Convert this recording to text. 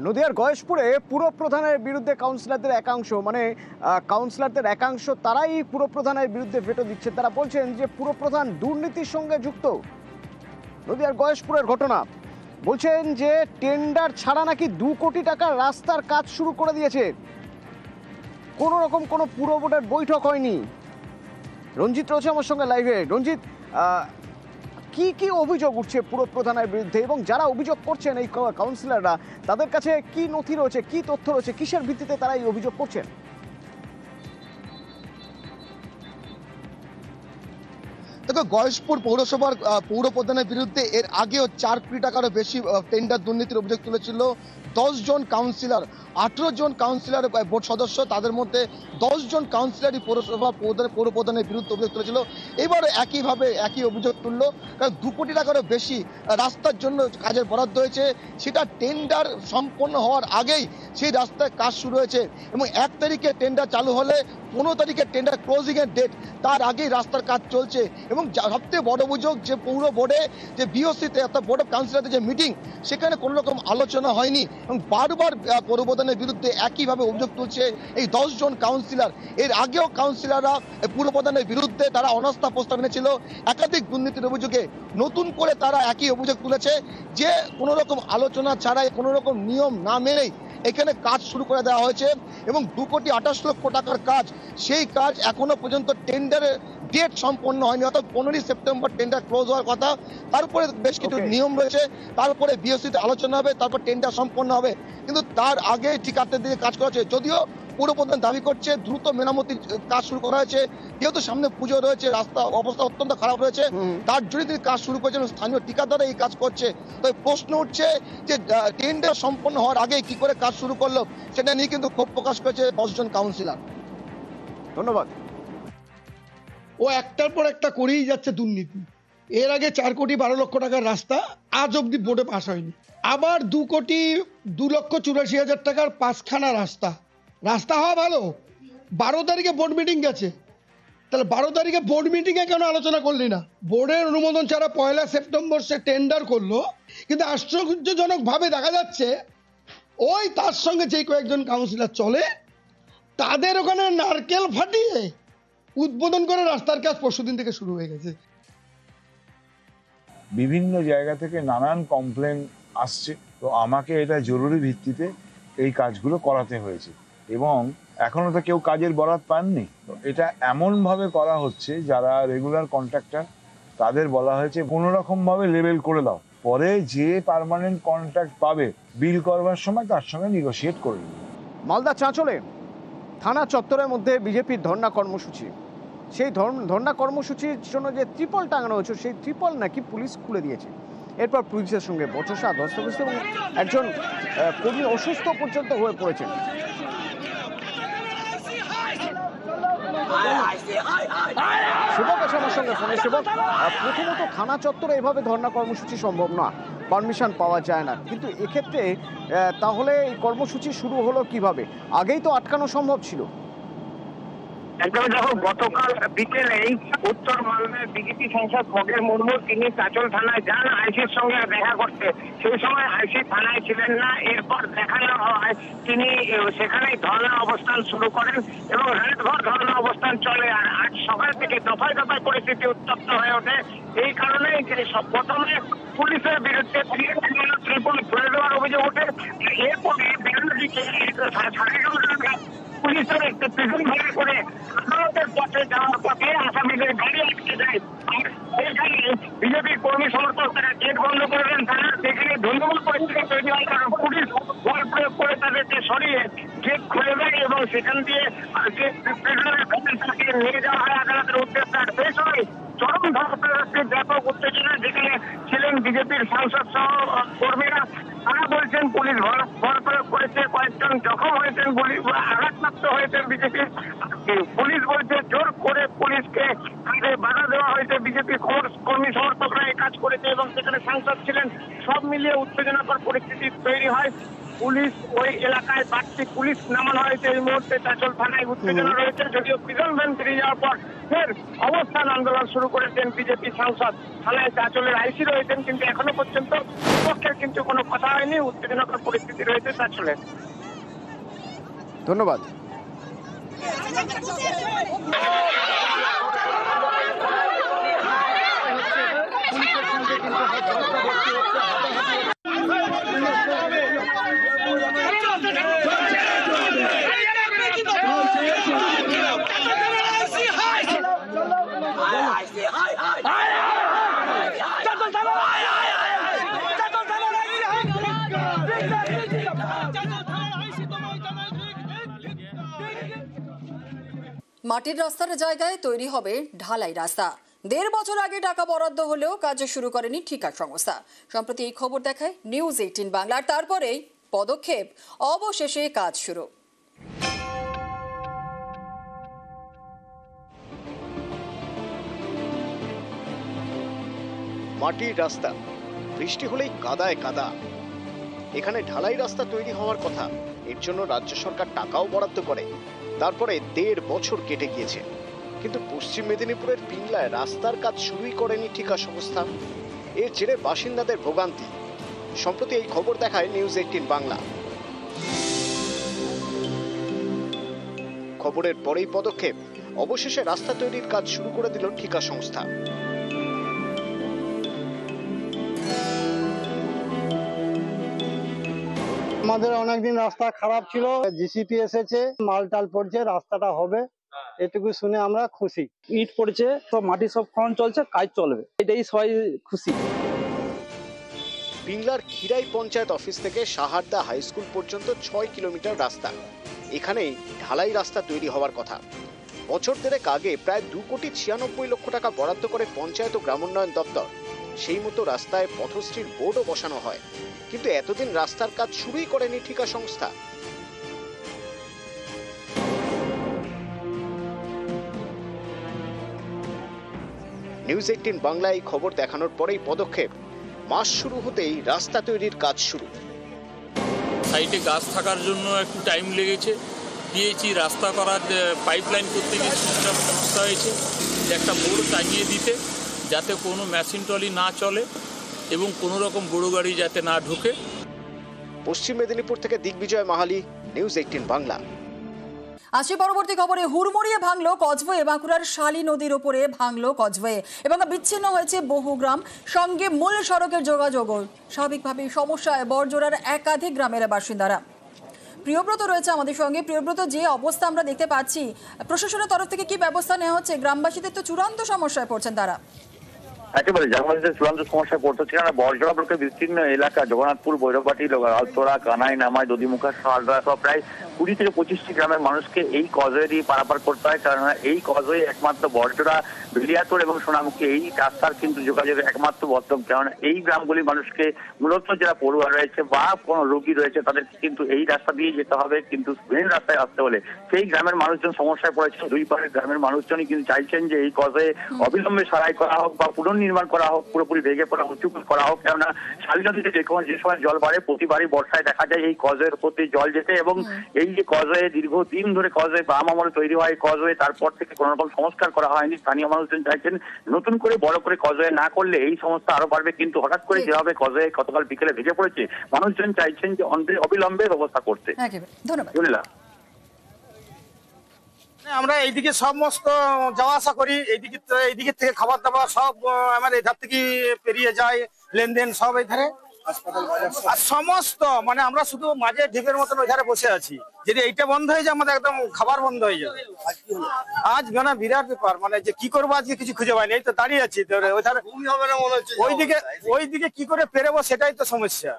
নদিয়ার গয়েশপুরে পুরপ্রধানের বিরুদ্ধে কাউন্সিলরদের একাংশ তারাই পুরপ্রধানের বিরুদ্ধে ভেটো দিচ্ছে। তারা বলছেন যে পুরপ্রধান দুর্নীতির সঙ্গে যুক্ত। নদিয়ার গয়েশপুরের ঘটনা, বলছেন যে টেন্ডার ছাড়া নাকি 2 কোটি টাকার রাস্তার কাজ শুরু করে দিয়েছে। কোনো রকম কোনো পুর বোর্ডের বৈঠক হয়নি। রঞ্জিত রয়েছে আমার সঙ্গে লাইভে। রঞ্জিত, কি কি অভিযোগ উঠছে পুরপ্রধানের বিরুদ্ধে এবং যারা অভিযোগ করছেন এই কাউন্সিলররা, তাদের কাছে কি নথি রয়েছে, কি তথ্য রয়েছে, কিসের ভিত্তিতে তারা এই অভিযোগ করছেন? দেখো, গয়েশপুর পৌরসভার পৌরপ্রধানের বিরুদ্ধে এর আগেও 4 কোটি টাকারও বেশি টেন্ডার দুর্নীতির অভিযোগ তুলেছিল 10 জন কাউন্সিলর। 18 জন কাউন্সিলর বোর্ড সদস্য, তাদের মধ্যে 10 জন কাউন্সিলরই পৌরসভা পৌরপ্রধানের বিরুদ্ধে অভিযোগ তুলেছিল। এবার একইভাবে একই অভিযোগ তুললো, কারণ 2 কোটি টাকারও বেশি রাস্তার জন্য কাজের বরাদ্দ হয়েছে, সেটা টেন্ডার সম্পন্ন হওয়ার আগেই সেই রাস্তায় কাজ শুরু হয়েছে এবং 1 তারিখে টেন্ডার চালু হলে 15 তারিখে টেন্ডার ক্লোজিংয়ের ডেট, তার আগেই রাস্তার কাজ চলছে। এবং সবথেকে বড় অভিযোগ যে পৌর বোর্ডে যে বিওসিতে অর্থাৎ বোর্ড অফ কাউন্সিলরদের যে মিটিং, সেখানে কোনো রকম আলোচনা হয়নি এবং বারবার পৌরপ্রধানের বিরুদ্ধে একইভাবে অভিযোগ তুলছে এই 10 জন কাউন্সিলর। এর আগেও কাউন্সিলররা পৌরপ্রধানের বিরুদ্ধে তারা অনাস্থা প্রস্তাব এনেছিল একাধিক দুর্নীতির অভিযোগে। নতুন করে তারা একই অভিযোগ তুলেছে যে কোনো রকম আলোচনা ছাড়াই, কোনো রকম নিয়ম না মেনেই এখানে কাজ শুরু করে দেওয়া হয়েছে এবং 2,28,00,000 টাকার কাজ, সেই কাজ এখনো পর্যন্ত টেন্ডারের ডেট সম্পন্ন হয়নি, অর্থাৎ 15 সেপ্টেম্বর টেন্ডার ক্লোজ হওয়ার কথা। তারপরে বেশ কিছু নিয়ম রয়েছে, তারপরে বিওসিতে আলোচনা হবে, তারপর টেন্ডার সম্পন্ন হবে, কিন্তু তার আগে ঠিকাদারদের দিকে কাজ করা হচ্ছে। যদিও পৌরপ্রধান দাবি করছে দ্রুত মেরামতির কাজ শুরু করা হয়েছে, যেহেতু সামনে পুজো রয়েছে, রাস্তা অবস্থা অত্যন্ত খারাপ রয়েছে, তার জন্য তিনি কাজ শুরু করেছেন, স্থানীয় ঠিকাদাররা এই কাজ করছে। তবে প্রশ্ন উঠছে যে টেন্ডার সম্পন্ন হওয়ার আগে কি করে কাজ শুরু করলো, সেটা নিয়ে কিন্তু ক্ষোভ প্রকাশ করেছে 10 জন কাউন্সিলর। ধন্যবাদ। ও একটার পর একটা করেই যাচ্ছে দুর্নীতি। এর আগে 4,12,00,000 টাকার রাস্তা আজ অব্দি বোর্ডে পাস হয়নি। আবার 2,02,84,000 টাকার 5খানা রাস্তা হওয়া ভালো। 12 তারিখে বোর্ড মিটিং গেছে, তাহলে 12 তারিখে বোর্ড মিটিংয়ে কেন আলোচনা করলি না? বোর্ডের অনুমোদন ছাড়া 1 সেপ্টেম্বর সে টেন্ডার করলো, কিন্তু আশ্চর্যজনক ভাবে দেখা যাচ্ছে ওই তার সঙ্গে যে কয়েকজন কাউন্সিলর চলে, তাদের ওখানে নারকেল ফাটিয়ে উদ্বোধন করে রাস্তার কাজ পরশুদিন থেকে শুরু হয়ে গেছে। বিভিন্ন জায়গা থেকে নানান কমপ্লেন আসছে, তো আমাকে এটা জরুরি ভিত্তিতে এই কাজগুলো করাতে হয়েছে এবং এখনো তো কেউ কাজের বরাত পাননি। তো এটা এমন ভাবে করা হচ্ছে, যারা রেগুলার কন্ট্রাক্টর তাদের বলা হয়েছে কোনো রকম ভাবে লেভেল করে দাও, পরে যে পার্মানেন্ট কন্ট্রাক্ট পাবে বিল করবার সময় তার সঙ্গে নেগোশিয়েট করে নেবে। মালদা চাঁচলে থানা চত্বরের মধ্যে বিজেপির ধর্ণা কর্মসূচি। সেই ধর্ণা কর্মসূচির জন্য যে ত্রিপল টাঙানো হয়েছে, সেই ত্রিপল নাকি পুলিশ খুলে দিয়েছে। এরপর পুলিশের সঙ্গে বচসা, ধস্তাধস্তি এবং একজন কর্মী অসুস্থ পর্যন্ত হয়ে পড়েছেন। সেবক আছে আমার সঙ্গে ফোনে। সেবক, প্রথমত থানা চত্বরে এভাবে ধর্ণা কর্মসূচি সম্ভব না, পারমিশন পাওয়া যায় না, কিন্তু এক্ষেত্রে তাহলে এই কর্মসূচি শুরু হলো কিভাবে? আগেই তো আটকানো সম্ভব ছিল। একদমই। দেখো, গতকাল বিকেলেই উত্তর মালদার বিজেপি সাংসদ খগেন মুর্মু তিনি চাঁচল থানায় যান আইসির সঙ্গে দেখা করতে। সেই সময় আইসি থানায় ছিলেন না। এরপর দেখানো হয় তিনি সেখানেই ধর্ণা অবস্থান শুরু করেন এবং রাতভর ধর্ণা অবস্থান চলে। আর আজ সকাল থেকে দফায় দফায় পরিস্থিতি উত্তপ্ত হয়ে ওঠে। এই কারণে প্রথমে পুলিশের বিরুদ্ধে ত্রিপল খুলে দেওয়ার অভিযোগ ওঠে। এরপরে বিরোধীকে পুলিশের একটি প্রিজন ভ্যানে করে আদালতের পথে যাওয়ার পথে আসামিদের গাড়ি আটকে যায়। সেখানে বিজেপির কর্মী সমর্থকরা গেট বন্ধ করে দেন থানার। সেখানে ধন্যবাদ পরিস্থিতি তৈরি হয়, কারণ পুলিশ বল প্রয়োগ করে তাদেরকে সরিয়ে গেট খুলে দেয় এবং সেখান দিয়ে যে প্রিজনের তাকে নিয়ে যাওয়া হয় আদালতের উদ্দেশ্যে। আর সেই সময় চরম ধস্তাধস্তির ব্যাপক উত্তেজনা, যেখানে ছিলেন বিজেপির সাংসদ সহ কর্মীরা। তারা বলছেন পুলিশ বল প্রয়োগ করেছে, কয়েকজন জখম হয়েছেন, আঘাতপ্রাপ্ত হয়েছেন বিজেপি। পুলিশ বলছে জোর করে পুলিশকে কাজে বাধা দেওয়া হয়েছে। বিজেপি কর্মী সমর্থকরা এই কাজ করেছে এবং সেখানে সাংসদ ছিলেন। সব মিলিয়ে উত্তেজনাকর পরিস্থিতি তৈরি হয়। পুলিশ ওই এলাকায় বাড়তি পুলিশ নামানো হয়েছে। এই মুহূর্তে চাঁচল থানায় উত্তেজনা রয়েছে, যদিও প্রিজন ভ্যান ফিরে যাওয়ার পর ফের অবস্থান আন্দোলন শুরু করেছেন বিজেপি সাংসদ। থানায় চাঁচলের আইসি রয়েছেন, কিন্তু এখনো পর্যন্ত পক্ষের কিন্তু কোনো কথা হয়নি। উত্তেজনকর পরিস্থিতি রয়েছে চাঁচলে। ধন্যবাদ। মাটির রাস্তার জায়গায় তৈরি হবে ঢালাই রাস্তা। ১.৫ বছর আগে টাকা বরাদ্দ হলেও কাজ শুরু করেনি ঠিকা সংস্থা। সম্প্রতি এই খবর দেখায় নিউজ 18 বাংলার। তারপরেই পদক্ষেপ, অবশেষে কাজ শুরু। মাটির রাস্তা, বৃষ্টি হলেই কাদায় কাদা। এখানে ঢালাই রাস্তা তৈরি হওয়ার কথা, এর জন্য রাজ্য সরকার টাকাও বরাদ্দ করে। তারপরে ১.৫ বছর কেটে গিয়েছে, কিন্তু পশ্চিম মেদিনীপুরের পিংলায় রাস্তার কাজ শুরুই করেনি ঠিকা সংস্থা। এর জেরে বাসিন্দাদের ভোগান্তি। সম্প্রতি এই খবর দেখায় নিউজ 18 বাংলা। খবরের পরেই পদক্ষেপ, অবশেষে রাস্তা তৈরির কাজ শুরু করে দিল ঠিকা সংস্থা। আমাদের অনেকদিন রাস্তা খারাপ ছিল, জিসিপি এসেছে, মাল টাল পড়ছে, রাস্তাটা হবে, এটুকু শুনে আমরা খুশি। ইট পড়ছে, সব মাটি সব খনন চলছে, কাজ চলবে, এটাই সবাই খুশি। পিংলার খিরাই পঞ্চায়েত অফিস থেকে সাহারদা হাই স্কুল পর্যন্ত ৬ কিলোমিটার রাস্তা। এখানেই ঢালাই রাস্তা তৈরি হওয়ার কথা। বছর দেড়েক আগে প্রায় ২,৯৬,০০,০০০ টাকা বরাদ্দ করে পঞ্চায়েত ও গ্রামোন্নয়ন দপ্তর। সেই মতো রাস্তায় পথশ্রীর বোর্ডও বসানো হয়, কিন্তু এতদিন রাস্তার কাজ শুরুই করেনি ঠিকা সংস্থা। নিউজ 18 বাংলায় এই খবর দেখানোর পরেই পদক্ষেপ, মাস শুরু হতেই রাস্তা তৈরির কাজ শুরু। সাইডে গাছ থাকার জন্য একটু টাইম লেগেছে, দিয়েছি। রাস্তা করার পাইপলাইন করতে গিয়ে সিস্টেম সমস্যা হয়েছে, একটা বোর্ড টাঙিয়ে দিতে যাতে কোনো মেশিন ট্রলি না চলে এবং কোনো রকম বড় গাড়ি যাতে না ঢোকে। পশ্চিম মেদিনীপুর থেকে দিগ্বিজয় মাহালি, নিউজ 18 বাংলা। আসি পরবর্তী খবরে। হুড়মুড়িয়ে ভাঙলো কজওয়ে। বাঁকুড়ার শালী নদীর ওপরে ভাঙলো কজওয়ে এবং বিচ্ছিন্ন হয়েছে বহু গ্রাম, সঙ্গে মূল সড়কের যোগাযোগও। স্বাভাবিকভাবেই সমস্যায় বড়জোড়ার একাধিক গ্রামের বাসিন্দারা। প্রিয়ব্রত রয়েছে আমাদের সঙ্গে। প্রিয়ব্রত, যে অবস্থা আমরা দেখতে পাচ্ছি, প্রশাসনের তরফ থেকে কি ব্যবস্থা নেওয়া হচ্ছে? গ্রামবাসীদের তো চূড়ান্ত সমস্যায় পড়ছেন তারা। একেবারে গ্রামবাসীদের চূড়ান্ত সমস্যায় পড়তে হচ্ছে, কারণ বড়জোড়া ব্লকের বিস্তীর্ণ এলাকা জগন্নাথপুর, ভৈরববাটি, আলতোড়া, কানাই, নামাই, দদিমুখা, শালদা সহ প্রায় 20 থেকে 25টি গ্রামের মানুষকে এই কজওয়ে দিয়ে পারাপার করতে হয়। কারণ এই কজওয়ে একমাত্র বড়জোড়া, বেলিয়াতোড় এবং সোনামুখী এই রাস্তার কিন্তু যোগাযোগের একমাত্র বদ্ধম। কারণ এই গ্রামগুলির মানুষকে মূলত যারা পড়ুয়া রয়েছে বা কোনো রোগী রয়েছে তাদেরকে কিন্তু এই রাস্তা দিয়ে যেতে হবে, কিন্তু মেন রাস্তায় আসতে হলে সেই গ্রামের মানুষজন সমস্যায় পড়েছে। দুই পারের গ্রামের মানুষজনই কিন্তু চাইছেন যে এই কজওয়ে অবিলম্বে সারাই করা হোক বা পুনর্নির্মাণ করা হোক, পুরোপুরি ভেঙে পড়া উঁচু করা হোক। কেননা শালী নদীতে যে সময় জল বাড়ে, প্রতিবারই বর্ষায় দেখা যায় এই কজওয়ের উপর দিয়ে জল যেতে, এবং এই যে কজওয়ে দীর্ঘদিন ধরে কজওয়ে বাম আমলে তৈরি হয় কজওয়ে, তারপর থেকে কোনো রকম সংস্কার করা হয়নি। স্থানীয় মানুষজন চাইছেন নতুন করে বড় করে কজওয়ে না করলে এই সমস্যা আরো বাড়বে। কিন্তু হঠাৎ করে যেভাবে কজওয়ে গতকাল বিকেলে ভেঙে পড়েছে, মানুষজন চাইছেন যে অবিলম্বে ব্যবস্থা করতে। ধন্যবাদ। আমরা এইদিকে সমস্ত যাওয়া আসা করি, এইদিকে থেকে খাবার দাবার সব আমার এই ধার থেকে পেরিয়ে যায়, লেনদেন সব এই ধারে। আর সমস্ত মানে আমরা শুধু মাঝে ঢিপের মতন ওই ধারে বসে আছি। যদি এইটা বন্ধ হয়ে যায় আমাদের একদম খাবার বন্ধ হয়ে যাবে। আজ মানে বিরাট ব্যাপার, মানে যে কি করবো আজকে কিছু খুঁজে পাইনি, এই তো দাঁড়িয়ে আছি ওই ধারে। ওইদিকে কি করে পেরোবো সেটাই তো সমস্যা।